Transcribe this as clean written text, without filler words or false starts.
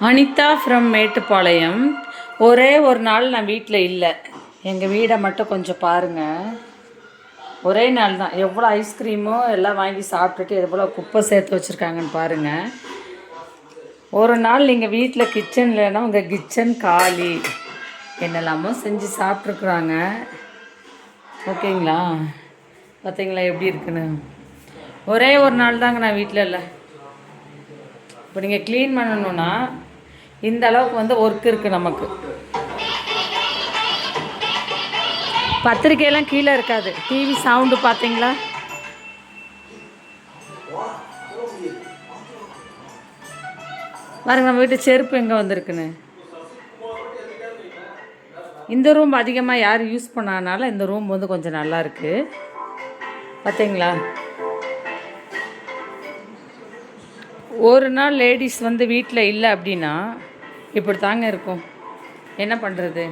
Anitha from Mettupalayam. ஒரே ஒரு நாள் நான் வீட்டில் இல்லை. எங்கள் வீடை மட்டும் கொஞ்சம் பாருங்கள். ஒரே நாள் தான் எவ்வளோ ஐஸ்கிரீமோ எல்லாம் வாங்கி சாப்பிட்டுட்டு எவ்வளோ குப்பை சேர்த்து வச்சுருக்காங்கன்னு பாருங்கள். ஒரு நாள் நீங்கள் வீட்டில் கிச்சன் இல்லைன்னா உங்கள் கிச்சன் காலி. என்னெல்லாமோ செஞ்சு சாப்பிட்ருக்குறாங்க. ஓகேங்களா? பார்த்தீங்களா எப்படி இருக்குன்னு? ஒரே ஒரு நாள் தாங்க நான் வீட்டில் இல்லை. இப்போ நீங்கள் க்ளீன் பண்ணணுன்னா இந்த அளவுக்கு ஒர்க் இருக்குது நமக்கு. பத்திரிக்கையெல்லாம் கீழே இருக்காது. டிவி சவுண்டு பார்த்தீங்களா? பாருங்க நம்ம வீட்டு செருப்பு எங்கே வந்திருக்குன்னு. இந்த ரூம் அதிகமாக யாரும் யூஸ் பண்ணாதனால இந்த ரூம் கொஞ்சம் நல்லா இருக்குது. பார்த்தீங்களா? ஒரு நாள் லேடிஸ் வீட்டில் இல்லை அப்படின்னா இப்படி தாங்க இருக்கும். என்ன பண்ணுறது?